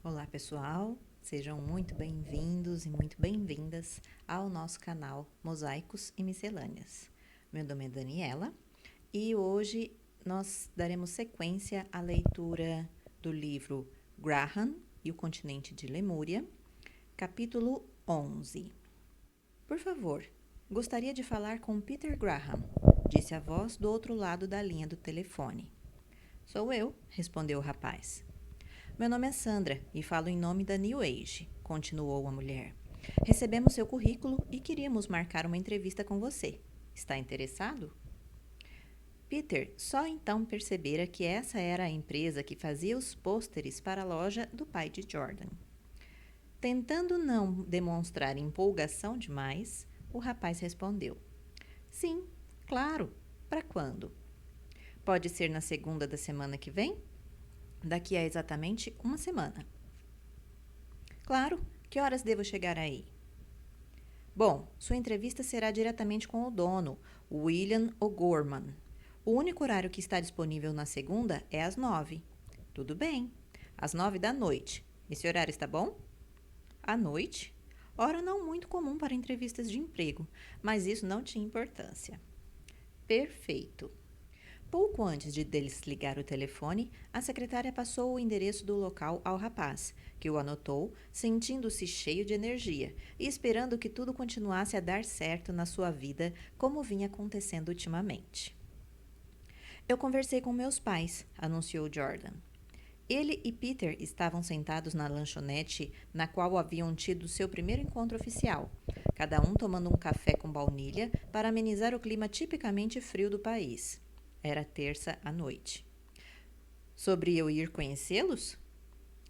Olá, pessoal! Sejam muito bem-vindos e muito bem-vindas ao nosso canal Mosaicos e Miscelâneas. Meu nome é Daniela e hoje nós daremos sequência à leitura do livro Graham e o Continente de Lemúria, capítulo 11. Por favor, gostaria de falar com Peter Graham, disse a voz do outro lado da linha do telefone. Sou eu, respondeu o rapaz. Meu nome é Sandra e falo em nome da New Age, continuou a mulher. Recebemos seu currículo e queríamos marcar uma entrevista com você. Está interessado? Peter só então percebera que essa era a empresa que fazia os pôsteres para a loja do pai de Jordan. Tentando não demonstrar empolgação demais, o rapaz respondeu: Sim, claro. Para quando? Pode ser na segunda da semana que vem? Daqui a exatamente uma semana. Claro, que horas devo chegar aí? Bom, sua entrevista será diretamente com o dono, William O'Gorman. O único horário que está disponível na segunda é às 9. Tudo bem, às 9 da noite. Esse horário está bom? À noite? Hora não muito comum para entrevistas de emprego, mas isso não tinha importância. Perfeito. Pouco antes de desligar o telefone, a secretária passou o endereço do local ao rapaz, que o anotou, sentindo-se cheio de energia e esperando que tudo continuasse a dar certo na sua vida, como vinha acontecendo ultimamente. Eu conversei com meus pais, anunciou Jordan. Ele e Peter estavam sentados na lanchonete na qual haviam tido seu primeiro encontro oficial, cada um tomando um café com baunilha para amenizar o clima tipicamente frio do país. Era terça à noite. Sobre eu ir conhecê-los?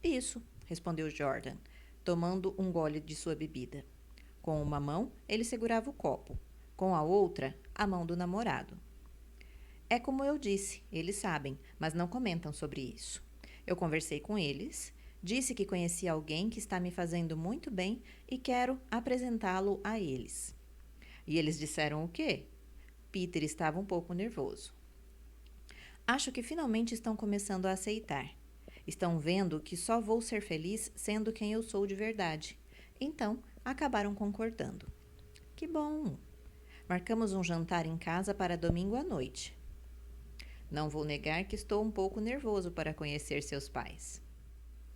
Isso, respondeu Jordan, tomando um gole de sua bebida. Com uma mão, ele segurava o copo. Com a outra, a mão do namorado. É como eu disse, eles sabem, mas não comentam sobre isso. Eu conversei com eles, disse que conhecia alguém que está me fazendo muito bem e quero apresentá-lo a eles. E eles disseram o quê? Peter estava um pouco nervoso. Acho que finalmente estão começando a aceitar. Estão vendo que só vou ser feliz sendo quem eu sou de verdade. Então, acabaram concordando. Que bom! Marcamos um jantar em casa para domingo à noite. Não vou negar que estou um pouco nervoso para conhecer seus pais.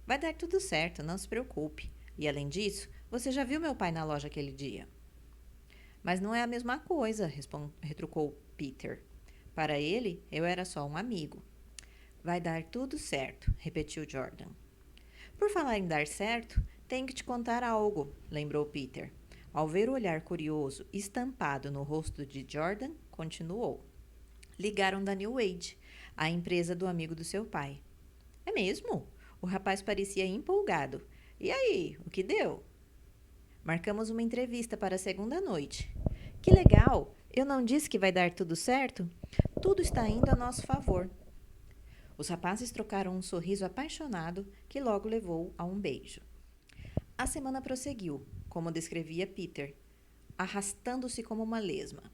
Vai dar tudo certo, não se preocupe. E além disso, você já viu meu pai na loja aquele dia. Mas não é a mesma coisa, retrucou Peter. Para ele, eu era só um amigo. Vai dar tudo certo, repetiu Jordan. Por falar em dar certo, tenho que te contar algo, lembrou Peter. Ao ver o olhar curioso estampado no rosto de Jordan, continuou. Ligaram da New Age, a empresa do amigo do seu pai. É mesmo? O rapaz parecia empolgado. E aí, o que deu? Marcamos uma entrevista para a segunda noite. Que legal! Eu não disse que vai dar tudo certo? Tudo está indo a nosso favor. Os rapazes trocaram um sorriso apaixonado que logo levou a um beijo. A semana prosseguiu, como descrevia Peter, arrastando-se como uma lesma.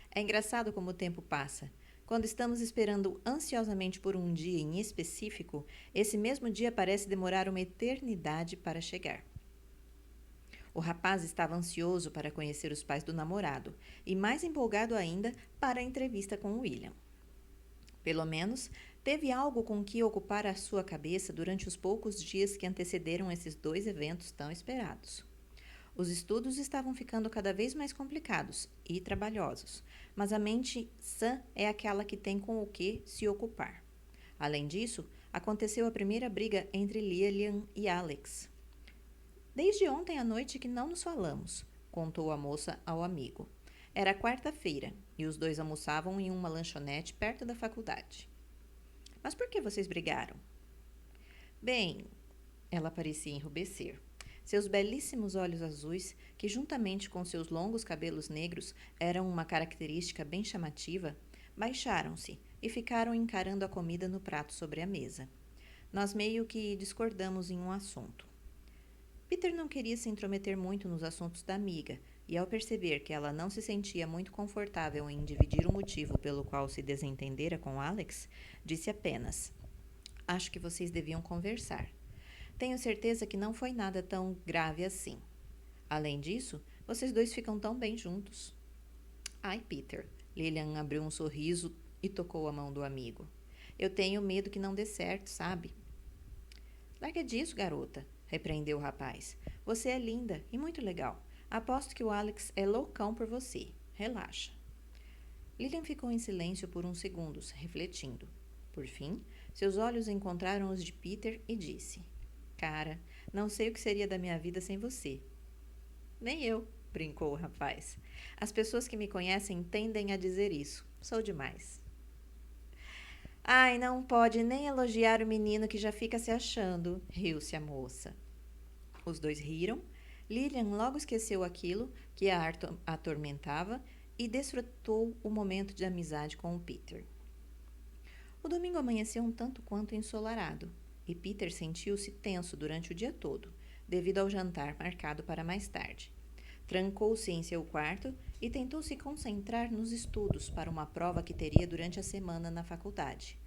É engraçado como o tempo passa. Quando estamos esperando ansiosamente por um dia em específico, esse mesmo dia parece demorar uma eternidade para chegar. O rapaz estava ansioso para conhecer os pais do namorado e mais empolgado ainda para a entrevista com William. Pelo menos, teve algo com que ocupar a sua cabeça durante os poucos dias que antecederam esses dois eventos tão esperados. Os estudos estavam ficando cada vez mais complicados e trabalhosos, mas a mente sã é aquela que tem com o que se ocupar. Além disso, aconteceu a primeira briga entre Lillian e Alex. Desde ontem à noite que não nos falamos, contou a moça ao amigo. Era quarta-feira e os dois almoçavam em uma lanchonete perto da faculdade. Mas por que vocês brigaram? Bem, ela parecia enrubescer. Seus belíssimos olhos azuis, que juntamente com seus longos cabelos negros eram uma característica bem chamativa, baixaram-se e ficaram encarando a comida no prato sobre a mesa. Nós meio que discordamos em um assunto. Peter não queria se intrometer muito nos assuntos da amiga, e ao perceber que ela não se sentia muito confortável em dividir o motivo pelo qual se desentendera com Alex, disse apenas: Acho que vocês deviam conversar. Tenho certeza que não foi nada tão grave assim. Além disso, vocês dois ficam tão bem juntos. Ai, Peter. Lilian abriu um sorriso e tocou a mão do amigo. Eu tenho medo que não dê certo, sabe? Larga disso, garota, repreendeu o rapaz. Você é linda e muito legal. Aposto que o Alex é loucão por você. Relaxa. Lilian ficou em silêncio por uns segundos, refletindo. Por fim, seus olhos encontraram os de Peter e disse: Cara, não sei o que seria da minha vida sem você. Nem eu, brincou o rapaz. As pessoas que me conhecem tendem a dizer isso. Sou demais. Ai, não pode nem elogiar o menino que já fica se achando, riu-se a moça. Os dois riram. Lilian logo esqueceu aquilo que a atormentava e desfrutou o momento de amizade com o Peter. O domingo amanheceu um tanto quanto ensolarado, e Peter sentiu-se tenso durante o dia todo, devido ao jantar marcado para mais tarde. Trancou-se em seu quarto e tentou se concentrar nos estudos para uma prova que teria durante a semana na faculdade.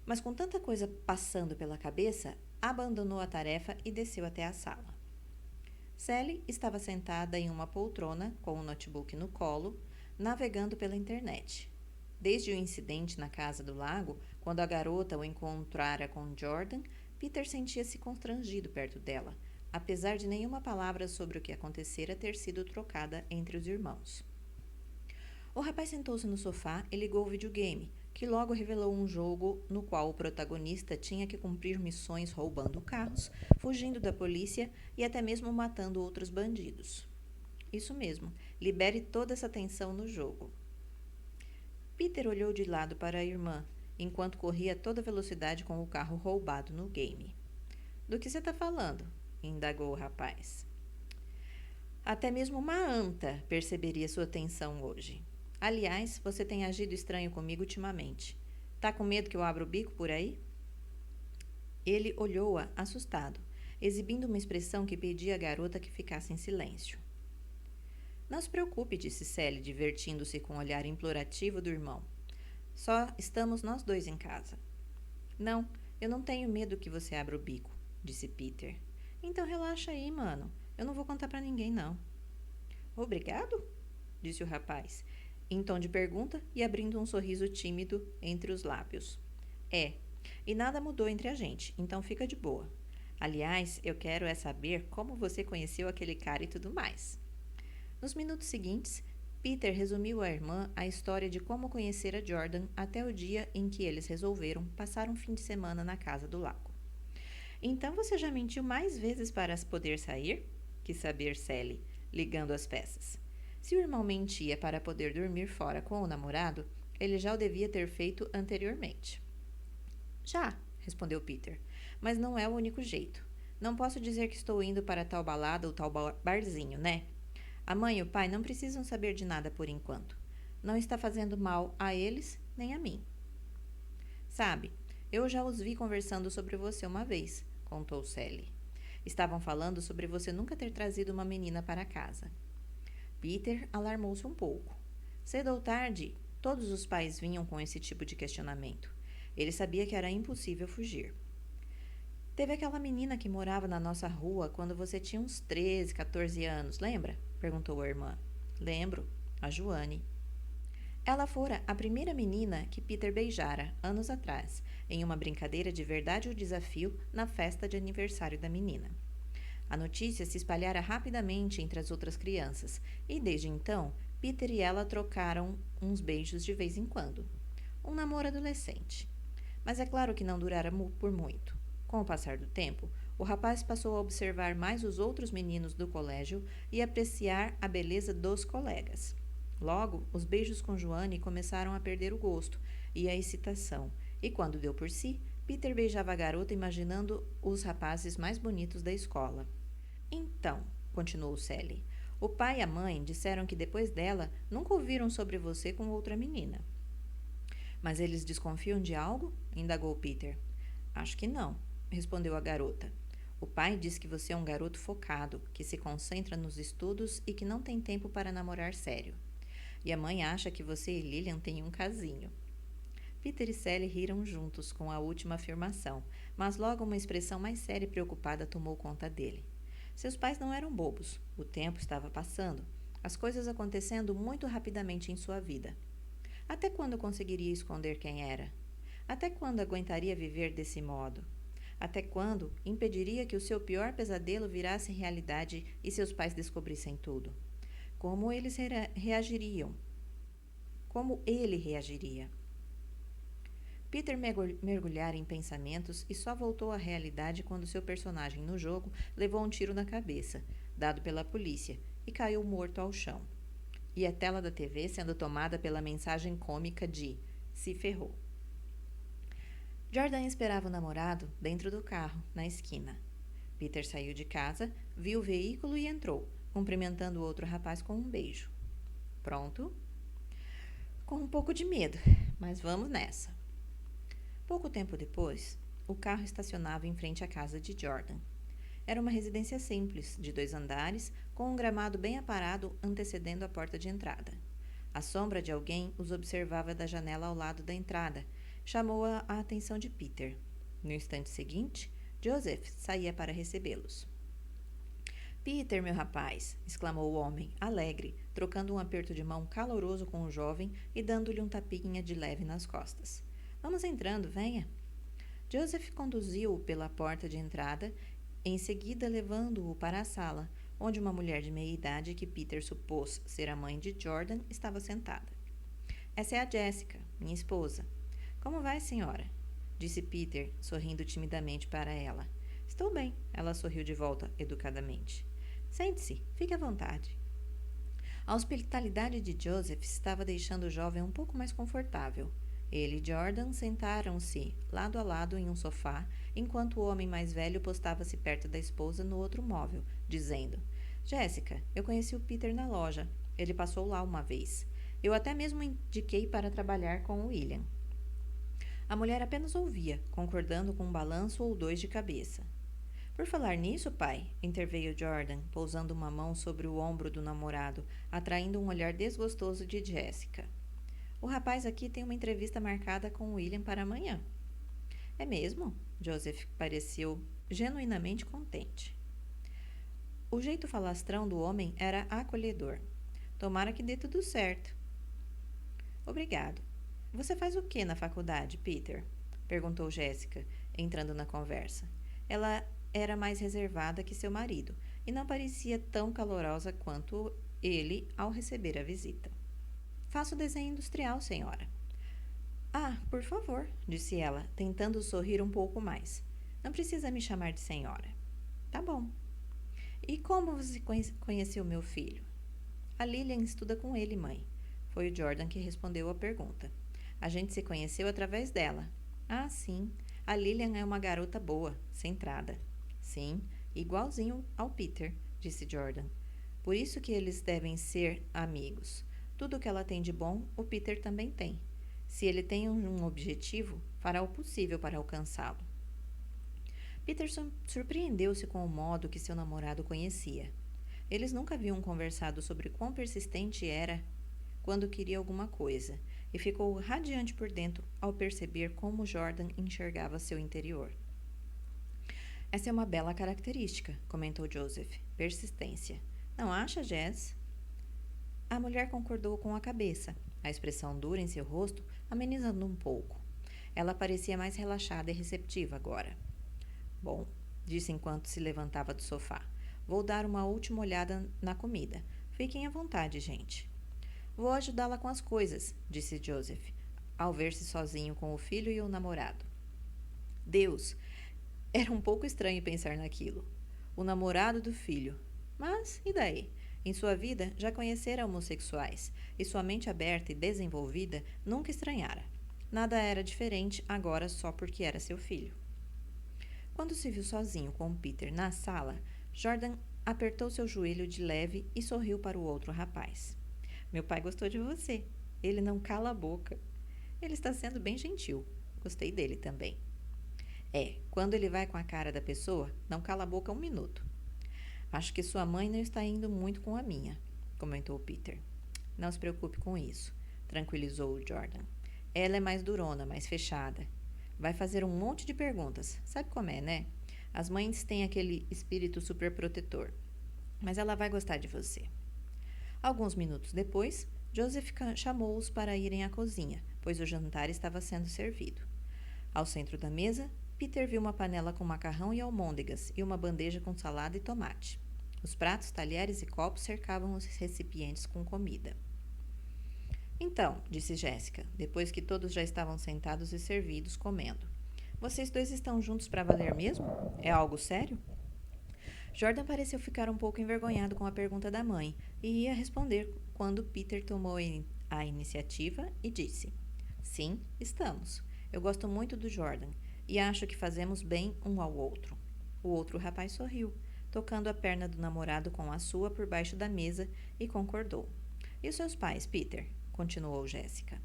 Mas com tanta coisa passando pela cabeça, abandonou a tarefa e desceu até a sala. Sally estava sentada em uma poltrona, com o notebook no colo, navegando pela internet. Desde o incidente na casa do lago, quando a garota o encontrara com Jordan, Peter sentia-se constrangido perto dela, apesar de nenhuma palavra sobre o que acontecera ter sido trocada entre os irmãos. O rapaz sentou-se no sofá e ligou o videogame, que logo revelou um jogo no qual o protagonista tinha que cumprir missões roubando carros, fugindo da polícia e até mesmo matando outros bandidos. Isso mesmo, libere toda essa tensão no jogo. Peter olhou de lado para a irmã, enquanto corria a toda velocidade com o carro roubado no game. Do que você está falando? Indagou o rapaz. Até mesmo uma anta perceberia sua tensão hoje. Aliás, você tem agido estranho comigo ultimamente. Tá com medo que eu abra o bico por aí? Ele olhou-a, assustado, exibindo uma expressão que pedia à garota que ficasse em silêncio. Não se preocupe, disse Sally, divertindo-se com o olhar implorativo do irmão. Só estamos nós dois em casa. Não, eu não tenho medo que você abra o bico, disse Peter. Então relaxa aí, mano. Eu não vou contar pra ninguém, não. Obrigado? Disse o rapaz, em tom de pergunta e abrindo um sorriso tímido entre os lábios. E nada mudou entre a gente, então fica de boa. Aliás, eu quero saber como você conheceu aquele cara e tudo mais. Nos minutos seguintes, Peter resumiu à irmã a história de como conhecera Jordan até o dia em que eles resolveram passar um fim de semana na casa do lago. Então você já mentiu mais vezes para poder sair? Quis saber Sally, ligando as peças. Se o irmão mentia para poder dormir fora com o namorado, ele já o devia ter feito anteriormente. Já, respondeu Peter, mas não é o único jeito. Não posso dizer que estou indo para tal balada ou tal barzinho, né? A mãe e o pai não precisam saber de nada por enquanto. Não está fazendo mal a eles nem a mim. Sabe, eu já os vi conversando sobre você uma vez, contou Sally. Estavam falando sobre você nunca ter trazido uma menina para casa. Peter alarmou-se um pouco. Cedo ou tarde, todos os pais vinham com esse tipo de questionamento. Ele sabia que era impossível fugir. Teve aquela menina que morava na nossa rua quando você tinha uns 13, 14 anos, lembra? Perguntou a irmã. Lembro, a Joane. Ela fora a primeira menina que Peter beijara, anos atrás, em uma brincadeira de verdade ou desafio na festa de aniversário da menina. A notícia se espalhara rapidamente entre as outras crianças, e desde então, Peter e ela trocaram uns beijos de vez em quando. Um namoro adolescente. Mas é claro que não durara por muito. Com o passar do tempo, o rapaz passou a observar mais os outros meninos do colégio e apreciar a beleza dos colegas. Logo, os beijos com Joane começaram a perder o gosto e a excitação, e quando deu por si, Peter beijava a garota imaginando os rapazes mais bonitos da escola. Então, continuou Sally, o pai e a mãe disseram que depois dela nunca ouviram sobre você com outra menina. Mas eles desconfiam de algo? Indagou Peter. Acho que não, respondeu a garota. O pai diz que você é um garoto focado, que se concentra nos estudos e que não tem tempo para namorar sério. E a mãe acha que você e Lilian têm um casinho. Peter e Sally riram juntos com a última afirmação, mas logo uma expressão mais séria e preocupada tomou conta dele. Seus pais não eram bobos. O tempo estava passando, as coisas acontecendo muito rapidamente em sua vida. Até quando conseguiria esconder quem era? Até quando aguentaria viver desse modo? Até quando impediria que o seu pior pesadelo virasse realidade e seus pais descobrissem tudo? Como eles reagiriam? Como ele reagiria? Peter mergulhara em pensamentos e só voltou à realidade quando seu personagem no jogo levou um tiro na cabeça, dado pela polícia, e caiu morto ao chão. E a tela da TV sendo tomada pela mensagem cômica de "se ferrou". Jordan esperava o namorado dentro do carro, na esquina. Peter saiu de casa, viu o veículo e entrou, cumprimentando o outro rapaz com um beijo. Pronto? Com um pouco de medo, mas vamos nessa. Pouco tempo depois, o carro estacionava em frente à casa de Jordan. Era uma residência simples, de 2 andares, com um gramado bem aparado antecedendo a porta de entrada. A sombra de alguém os observava da janela ao lado da entrada. Chamou a atenção de Peter. No instante seguinte, Joseph saía para recebê-los. "Peter, meu rapaz!" exclamou o homem, alegre, trocando um aperto de mão caloroso com o jovem e dando-lhe um tapinha de leve nas costas. "Vamos entrando, venha." Joseph conduziu-o pela porta de entrada, em seguida levando-o para a sala, onde uma mulher de meia-idade, que Peter supôs ser a mãe de Jordan, estava sentada. "Essa é a Jessica, minha esposa." "Como vai, senhora?" disse Peter, sorrindo timidamente para ela. "Estou bem," ela sorriu de volta, educadamente. "Sente-se, fique à vontade." A hospitalidade de Joseph estava deixando o jovem um pouco mais confortável. Ele e Jordan sentaram-se lado a lado em um sofá, enquanto o homem mais velho postava-se perto da esposa no outro móvel, dizendo: "Jéssica, eu conheci o Peter na loja. Ele passou lá uma vez. Eu até mesmo indiquei para trabalhar com o William." A mulher apenas ouvia, concordando com um balanço ou dois de cabeça. "Por falar nisso, pai," interveio Jordan, pousando uma mão sobre o ombro do namorado, atraindo um olhar desgostoso de Jéssica. "O rapaz aqui tem uma entrevista marcada com William para amanhã." "É mesmo?" Joseph pareceu genuinamente contente. O jeito falastrão do homem era acolhedor. "Tomara que dê tudo certo." "Obrigado. Você faz o que na faculdade, Peter?" perguntou Jéssica, entrando na conversa. Ela era mais reservada que seu marido e não parecia tão calorosa quanto ele ao receber a visita. "Faço desenho industrial, senhora." "Ah, por favor," disse ela, tentando sorrir um pouco mais. "Não precisa me chamar de senhora." "Tá bom." "E como você conheceu meu filho?" "A Lilian estuda com ele, mãe." Foi o Jordan que respondeu a pergunta. "A gente se conheceu através dela." "Ah, sim. A Lilian é uma garota boa, centrada." "Sim, igualzinho ao Peter," disse Jordan. "Por isso que eles devem ser amigos. Tudo que ela tem de bom, o Peter também tem. Se ele tem um objetivo, fará o possível para alcançá-lo." Peter surpreendeu-se com o modo que seu namorado conhecia. Eles nunca haviam conversado sobre quão persistente era quando queria alguma coisa, e ficou radiante por dentro ao perceber como Jordan enxergava seu interior. "Essa é uma bela característica," comentou Joseph. "Persistência. Não acha, Jess?" A mulher concordou com a cabeça, a expressão dura em seu rosto amenizando um pouco. Ela parecia mais relaxada e receptiva agora. "Bom," disse enquanto se levantava do sofá. "Vou dar uma última olhada na comida. Fiquem à vontade, gente." "Vou ajudá-la com as coisas," disse Joseph, ao ver-se sozinho com o filho e o namorado. Deus! Era um pouco estranho pensar naquilo. O namorado do filho. Mas, e daí? Em sua vida, já conhecera homossexuais, e sua mente aberta e desenvolvida nunca estranhara. Nada era diferente agora só porque era seu filho. Quando se viu sozinho com Peter na sala, Jordan apertou seu joelho de leve e sorriu para o outro rapaz. "Meu pai gostou de você. Ele não cala a boca." "Ele está sendo bem gentil. Gostei dele também." Quando ele vai com a cara da pessoa, não cala a boca um minuto." "Acho que sua mãe não está indo muito com a minha," comentou Peter. "Não se preocupe com isso," tranquilizou o Jordan. "Ela é mais durona, mais fechada." Vai fazer um monte de perguntas. Sabe como é, né? As mães têm aquele espírito superprotetor. Mas ela vai gostar de você. Alguns minutos depois, Joseph chamou-os para irem à cozinha, pois o jantar estava sendo servido. Ao centro da mesa, Peter viu uma panela com macarrão e almôndegas e uma bandeja com salada e tomate. Os pratos, talheres e copos cercavam os recipientes com comida. Então, disse Jéssica, depois que todos já estavam sentados e servidos, comendo. Vocês dois estão juntos para valer mesmo? É algo sério? Jordan pareceu ficar um pouco envergonhado com a pergunta da mãe e ia responder quando Peter tomou a iniciativa e disse: Sim, estamos. Eu gosto muito do Jordan e acho que fazemos bem um ao outro. O outro rapaz sorriu, tocando a perna do namorado com a sua por baixo da mesa e concordou. E os seus pais, Peter? Continuou Jéssica.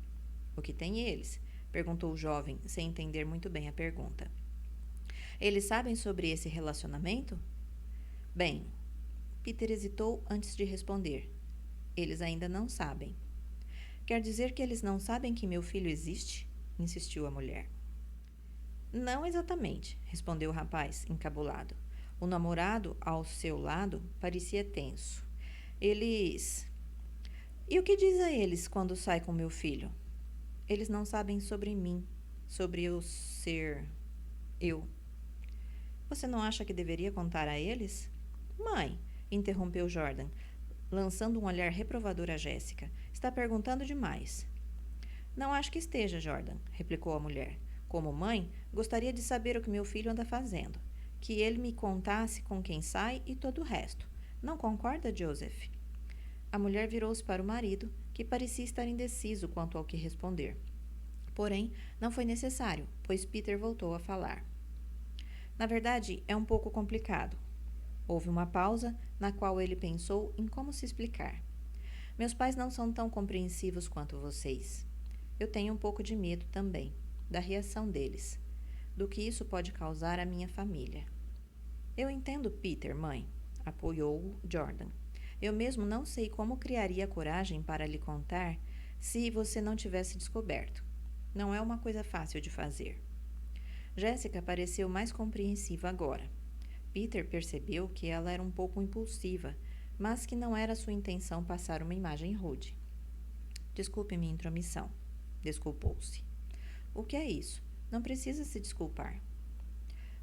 O que tem eles? Perguntou o jovem, sem entender muito bem a pergunta. Eles sabem sobre esse relacionamento? Bem, Peter hesitou antes de responder. Eles ainda não sabem. Quer dizer que eles não sabem que meu filho existe? Insistiu a mulher. Não exatamente, respondeu o rapaz, encabulado. O namorado, ao seu lado, parecia tenso. Eles... E o que diz a eles quando sai com meu filho? Eles não sabem sobre mim, sobre eu ser... eu. Você não acha que deveria contar a eles? Mãe, interrompeu Jordan, lançando um olhar reprovador a Jéssica. Está perguntando demais. Não acho que esteja, Jordan, replicou a mulher. Como mãe, gostaria de saber o que meu filho anda fazendo. Que ele me contasse com quem sai e todo o resto. Não concorda, Joseph? A mulher virou-se para o marido, que parecia estar indeciso quanto ao que responder. Porém, não foi necessário, pois Peter voltou a falar. Na verdade, é um pouco complicado. Houve uma pausa, na qual ele pensou em como se explicar. Meus pais não são tão compreensivos quanto vocês. Eu tenho um pouco de medo também, da reação deles, do que isso pode causar à minha família. Eu entendo Peter, mãe, apoiou Jordan. Eu mesmo não sei como criaria coragem para lhe contar se você não tivesse descoberto. Não é uma coisa fácil de fazer. Jéssica pareceu mais compreensiva agora. Peter percebeu que ela era um pouco impulsiva, mas que não era sua intenção passar uma imagem rude. Desculpe minha intromissão. Desculpou-se. O que é isso? Não precisa se desculpar.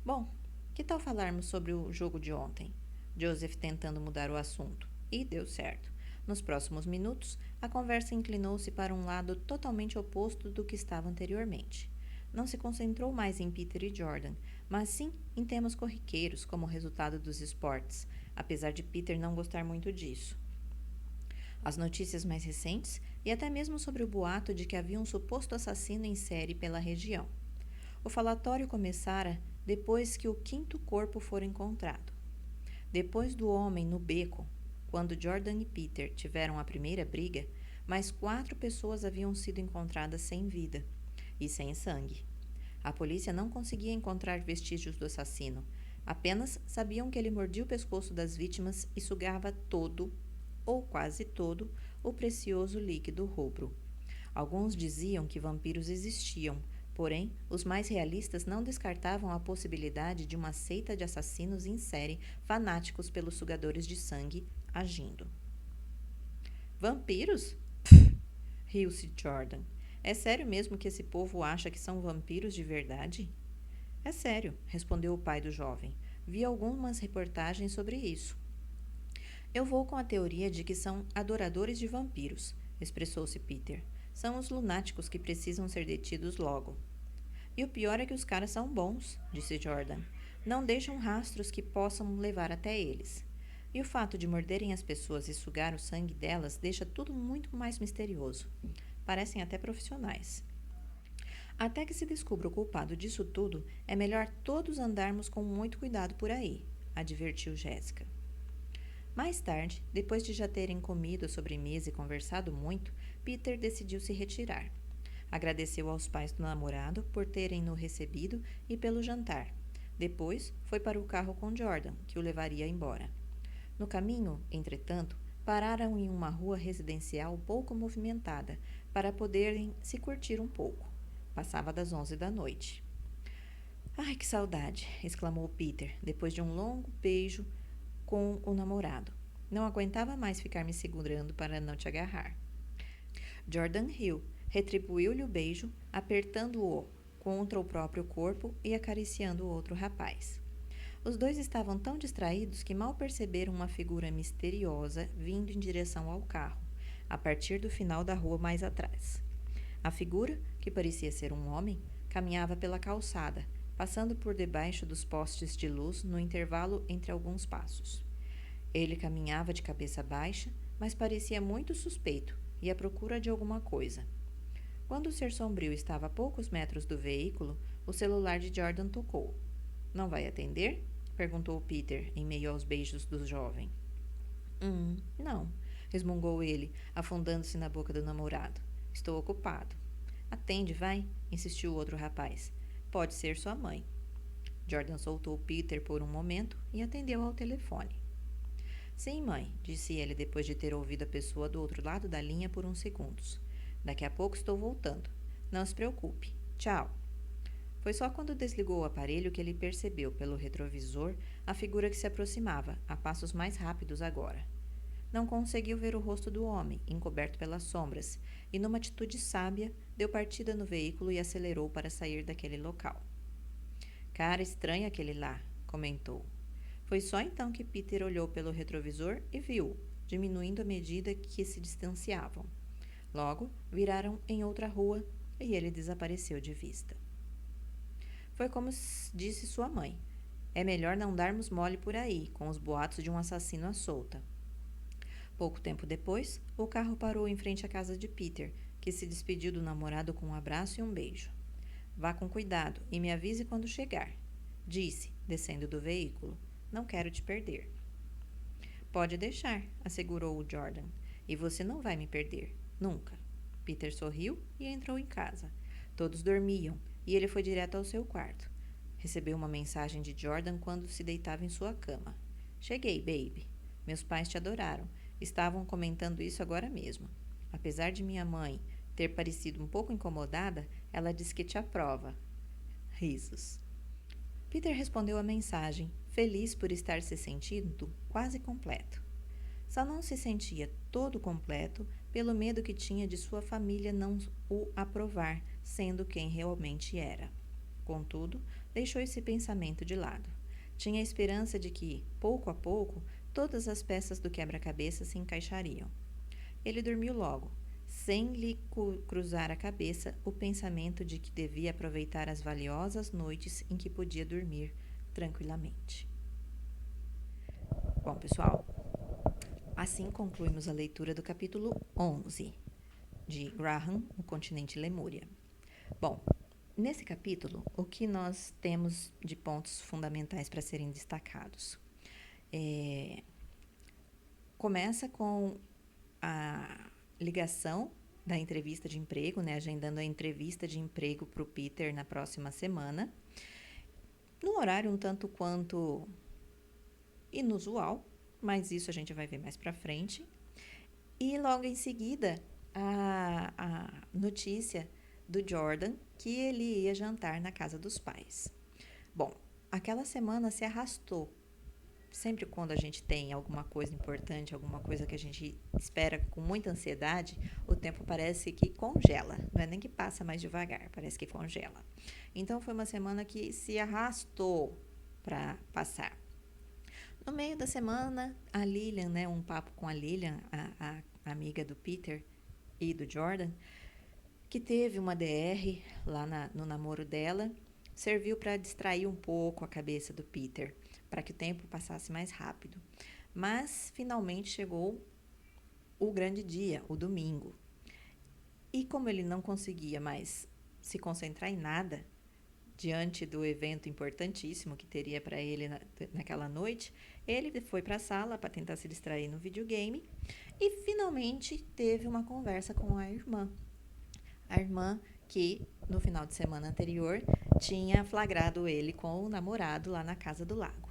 Bom, que tal falarmos sobre o jogo de ontem? Joseph tentando mudar o assunto. E deu certo. Nos próximos minutos, a conversa inclinou-se para um lado totalmente oposto do que estava anteriormente. Não se concentrou mais em Peter e Jordan, mas sim em temas corriqueiros, como o resultado dos esportes, apesar de Peter não gostar muito disso. As notícias mais recentes e até mesmo sobre o boato de que havia um suposto assassino em série pela região. O falatório começara depois que o quinto corpo fora encontrado. Depois do homem no beco, quando Jordan e Peter tiveram a primeira briga, mais 4 pessoas haviam sido encontradas sem vida e sem sangue. A polícia não conseguia encontrar vestígios do assassino. Apenas sabiam que ele mordia o pescoço das vítimas e sugava todo, ou quase todo, o precioso líquido rubro. Alguns diziam que vampiros existiam, porém, os mais realistas não descartavam a possibilidade de uma seita de assassinos em série fanáticos pelos sugadores de sangue agindo. Vampiros? Riu-se Jordan. É sério mesmo que esse povo acha que são vampiros de verdade? É sério, respondeu o pai do jovem. Vi algumas reportagens sobre isso. Eu vou com a teoria de que são adoradores de vampiros, expressou-se Peter. São os lunáticos que precisam ser detidos logo. E o pior é que os caras são bons, disse Jordan. Não deixam rastros que possam levar até eles. E o fato de morderem as pessoas e sugar o sangue delas deixa tudo muito mais misterioso. Parecem até profissionais. Até que se descubra o culpado disso tudo, é melhor todos andarmos com muito cuidado por aí, advertiu Jéssica. Mais tarde, depois de já terem comido a sobremesa e conversado muito, Peter decidiu se retirar. Agradeceu aos pais do namorado por terem-no recebido e pelo jantar. Depois, foi para o carro com Jordan, que o levaria embora. No caminho, entretanto, pararam em uma rua residencial pouco movimentada, para poderem se curtir um pouco. Passava das 11 da noite. Ai, que saudade! Exclamou Peter, depois de um longo beijo com o namorado. Não aguentava mais ficar me segurando para não te agarrar. Jordan riu, retribuiu-lhe o beijo, apertando-o contra o próprio corpo e acariciando o outro rapaz. Os dois estavam tão distraídos que mal perceberam uma figura misteriosa vindo em direção ao carro, a partir do final da rua mais atrás. A figura, que parecia ser um homem, caminhava pela calçada, passando por debaixo dos postes de luz no intervalo entre alguns passos. Ele caminhava de cabeça baixa, mas parecia muito suspeito e à procura de alguma coisa. Quando o ser sombrio estava a poucos metros do veículo, o celular de Jordan tocou. Não vai atender? Perguntou Peter, em meio aos beijos do jovem. Não, resmungou ele, afundando-se na boca do namorado. Estou ocupado. Atende, vai, insistiu o outro rapaz. Pode ser sua mãe. Jordan soltou Peter por um momento e atendeu ao telefone. Sim, mãe, disse ele depois de ter ouvido a pessoa do outro lado da linha por uns segundos. Daqui a pouco estou voltando. Não se preocupe. Tchau. Foi só quando desligou o aparelho que ele percebeu pelo retrovisor a figura que se aproximava, a passos mais rápidos agora. Não conseguiu ver o rosto do homem, encoberto pelas sombras, e numa atitude sábia, deu partida no veículo e acelerou para sair daquele local. Cara estranho aquele lá, comentou. Foi só então que Peter olhou pelo retrovisor e viu, diminuindo à medida que se distanciavam. Logo, viraram em outra rua e ele desapareceu de vista. Foi como disse sua mãe. É melhor não darmos mole por aí, com os boatos de um assassino à solta. Pouco tempo depois, o carro parou em frente à casa de Peter, que se despediu do namorado com um abraço e um beijo. Vá com cuidado e me avise quando chegar, disse, descendo do veículo. Não quero te perder. Pode deixar, assegurou o Jordan, e você não vai me perder, nunca. Peter sorriu e entrou em casa. Todos dormiam, e ele foi direto ao seu quarto. Recebeu uma mensagem de Jordan quando se deitava em sua cama. Cheguei, baby. Meus pais te adoraram. Estavam comentando isso agora mesmo. Apesar de minha mãe ter parecido um pouco incomodada, ela disse que te aprova. Risos. Peter respondeu à mensagem, feliz por estar se sentindo quase completo. Só não se sentia todo completo pelo medo que tinha de sua família não o aprovar, sendo quem realmente era. Contudo, deixou esse pensamento de lado. Tinha a esperança de que, pouco a pouco, todas as peças do quebra-cabeça se encaixariam. Ele dormiu logo, sem lhe cruzar a cabeça o pensamento de que devia aproveitar as valiosas noites em que podia dormir tranquilamente. Bom, pessoal, assim concluímos a leitura do capítulo 11 de Graham, o continente Lemúria. Bom, nesse capítulo, o que nós temos de pontos fundamentais para serem destacados? Começa com a ligação da entrevista de emprego, né, agendando a entrevista de emprego para o Peter na próxima semana, num horário um tanto quanto inusual, mas isso a gente vai ver mais para frente. E logo em seguida, a notícia do Jordan que ele ia jantar na casa dos pais. Bom, aquela semana se arrastou. Sempre quando a gente tem alguma coisa importante, alguma coisa que a gente espera com muita ansiedade, o tempo parece que congela. Não é nem que passa mais devagar, parece que congela. Então, foi uma semana que se arrastou para passar. No meio da semana, a Lillian, né, um papo com a Lillian, a amiga do Peter e do Jordan, que teve uma DR lá no namoro dela, serviu para distrair um pouco a cabeça do Peter, para que o tempo passasse mais rápido. Mas, finalmente, chegou o grande dia, o domingo. E como ele não conseguia mais se concentrar em nada, diante do evento importantíssimo que teria para ele naquela noite, ele foi para a sala para tentar se distrair no videogame e, finalmente, teve uma conversa com a irmã. A irmã que, no final de semana anterior, tinha flagrado ele com o namorado lá na casa do lago.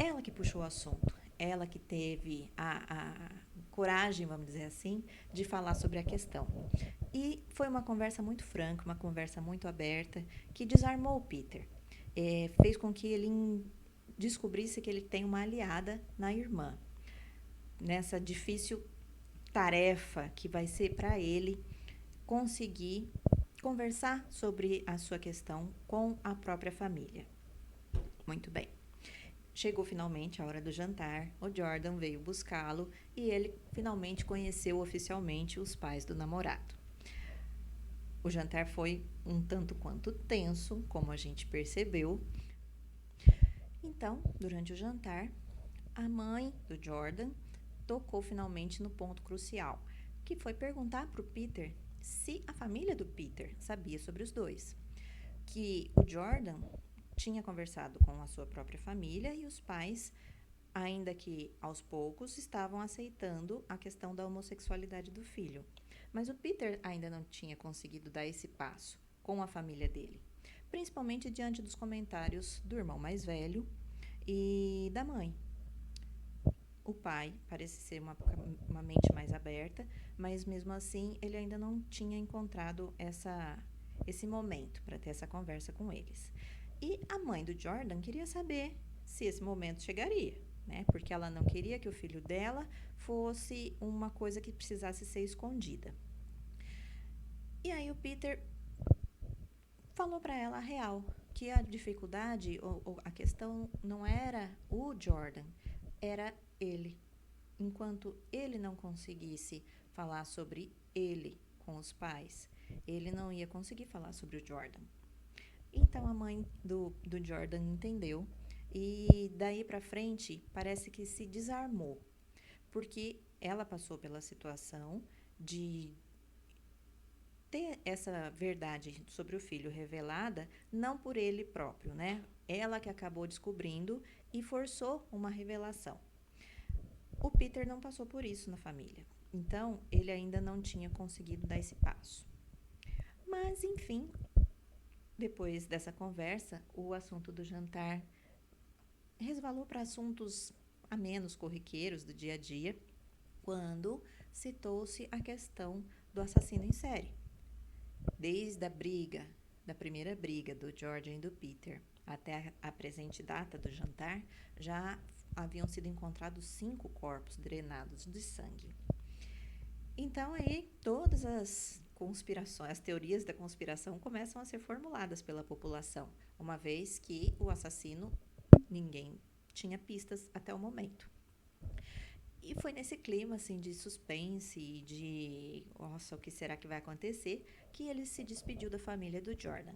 Ela que puxou o assunto, ela que teve a coragem, vamos dizer assim, de falar sobre a questão. E foi uma conversa muito franca, uma conversa muito aberta, que desarmou o Peter. Fez com que ele descobrisse que ele tem uma aliada na irmã, nessa difícil tarefa que vai ser para ele conseguir conversar sobre a sua questão com a própria família. Muito bem. Chegou finalmente a hora do jantar, o Jordan veio buscá-lo e ele finalmente conheceu oficialmente os pais do namorado. O jantar foi um tanto quanto tenso, como a gente percebeu. Então, durante o jantar, a mãe do Jordan tocou finalmente no ponto crucial, que foi perguntar para o Peter se a família do Peter sabia sobre os dois. Que o Jordan tinha conversado com a sua própria família e os pais, ainda que aos poucos, estavam aceitando a questão da homossexualidade do filho. Mas o Peter ainda não tinha conseguido dar esse passo com a família dele, principalmente diante dos comentários do irmão mais velho e da mãe. O pai parece ser uma mente mais aberta, mas mesmo assim ele ainda não tinha encontrado esse momento para ter essa conversa com eles. E a mãe do Jordan queria saber se esse momento chegaria, né? Porque ela não queria que o filho dela fosse uma coisa que precisasse ser escondida. E aí o Peter falou para ela a real, que a dificuldade ou a questão não era o Jordan, era ele. Enquanto ele não conseguisse falar sobre ele com os pais, ele não ia conseguir falar sobre o Jordan. Então a mãe do Jordan entendeu e daí para frente parece que se desarmou, porque ela passou pela situação de ter essa verdade sobre o filho revelada, não por ele próprio, né? Ela que acabou descobrindo e forçou uma revelação. O Peter não passou por isso na família, então ele ainda não tinha conseguido dar esse passo. Mas, enfim, depois dessa conversa, o assunto do jantar resvalou para assuntos a menos corriqueiros do dia a dia, quando citou-se a questão do assassino em série. Desde a briga, da primeira briga do Jordan e do Peter, até a presente data do jantar, já haviam sido encontrados 5 corpos drenados de sangue. Então aí todas as conspirações, as teorias da conspiração começam a ser formuladas pela população, uma vez que o assassino, ninguém tinha pistas até o momento. E foi nesse clima assim de suspense e de, nossa, o que será que vai acontecer, que ele se despediu da família do Jordan.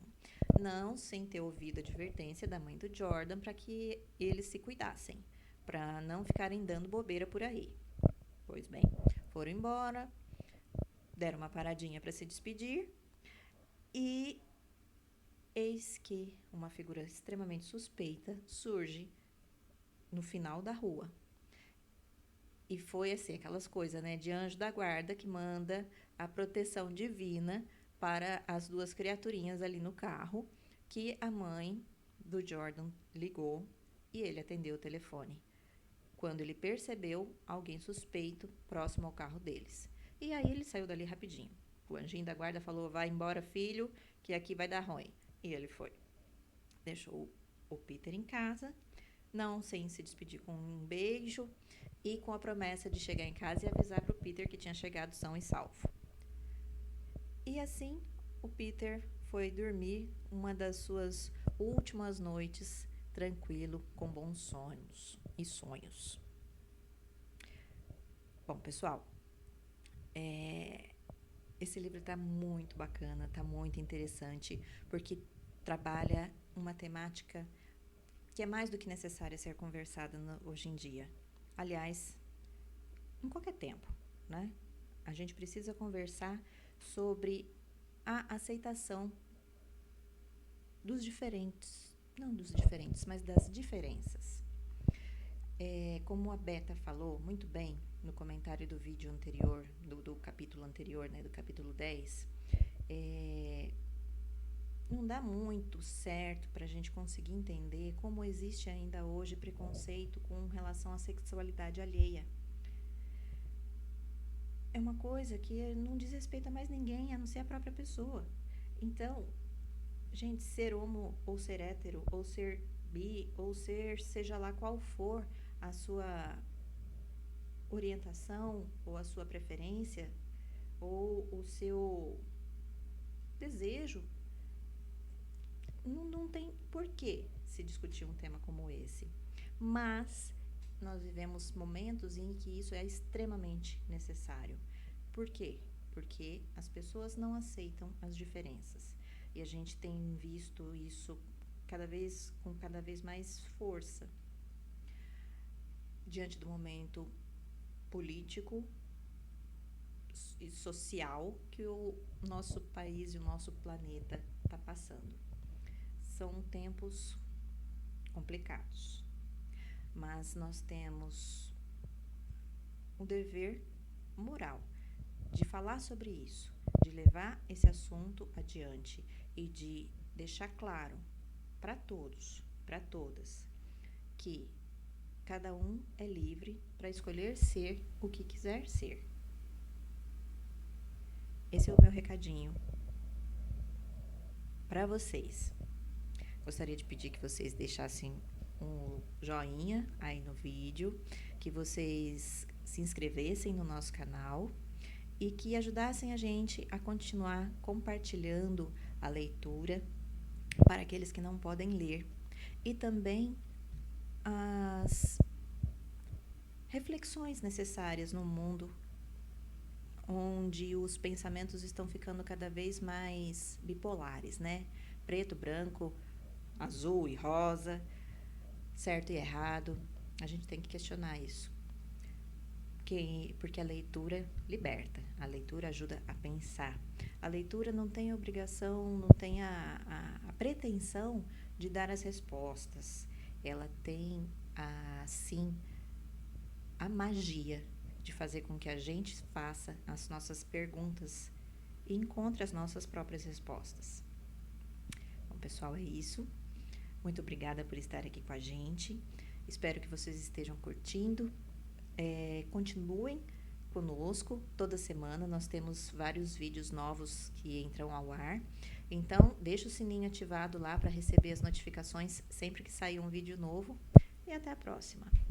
Não sem ter ouvido a advertência da mãe do Jordan para que eles se cuidassem, para não ficarem dando bobeira por aí. Pois bem, foram embora, deram uma paradinha para se despedir e eis que uma figura extremamente suspeita surge no final da rua. E foi assim, aquelas coisas, né, de anjo da guarda que manda a proteção divina para as 2 criaturinhas ali no carro, que a mãe do Jordan ligou e ele atendeu o telefone. Quando ele percebeu alguém suspeito próximo ao carro deles. E aí ele saiu dali rapidinho. O anjinho da guarda falou, vai embora, filho, que aqui vai dar ruim. E ele foi. Deixou o Peter em casa, não sem se despedir com um beijo e com a promessa de chegar em casa e avisar para o Peter que tinha chegado são e salvo. E assim, o Peter foi dormir uma das suas últimas noites tranquilo, com bons sonhos e sonhos. Bom, pessoal, esse livro está muito bacana, está muito interessante, porque trabalha uma temática que é mais do que necessária ser conversada hoje em dia. Aliás, em qualquer tempo, né? A gente precisa conversar sobre a aceitação dos diferentes, não dos diferentes, mas das diferenças. Como a Beta falou muito bem no comentário do vídeo anterior, do capítulo anterior, né, do capítulo 10, não dá muito certo para a gente conseguir entender como existe ainda hoje preconceito com relação à sexualidade alheia. é uma coisa que não diz respeito a mais ninguém, a não ser a própria pessoa. Então, gente, ser homo ou ser hétero ou ser bi ou ser seja lá qual for a sua orientação ou a sua preferência ou o seu desejo, não tem por que se discutir um tema como esse. Mas nós vivemos momentos em que isso é extremamente necessário. Por quê? Porque as pessoas não aceitam as diferenças. E a gente tem visto isso com cada vez mais força diante do momento político e social que o nosso país e o nosso planeta está passando. São tempos complicados, mas nós temos o dever moral de falar sobre isso, de levar esse assunto adiante e de deixar claro para todos, para todas, que cada um é livre para escolher ser o que quiser ser. Esse é o meu recadinho para vocês. Gostaria de pedir que vocês deixassem um joinha aí no vídeo, que vocês se inscrevessem no nosso canal e que ajudassem a gente a continuar compartilhando a leitura para aqueles que não podem ler e também as reflexões necessárias no mundo onde os pensamentos estão ficando cada vez mais bipolares, né? Preto, branco, azul e rosa, certo e errado. A gente tem que questionar isso. Porque a leitura liberta, a leitura ajuda a pensar. A leitura não tem a obrigação, não tem a pretensão de dar as respostas. Ela tem, sim, a magia de fazer com que a gente faça as nossas perguntas e encontre as nossas próprias respostas. Bom, pessoal, é isso. Muito obrigada por estar aqui com a gente. Espero que vocês estejam curtindo. Continuem conosco. Toda semana nós temos vários vídeos novos que entram ao ar. Então, deixa o sininho ativado lá para receber as notificações sempre que sair um vídeo novo. E até a próxima!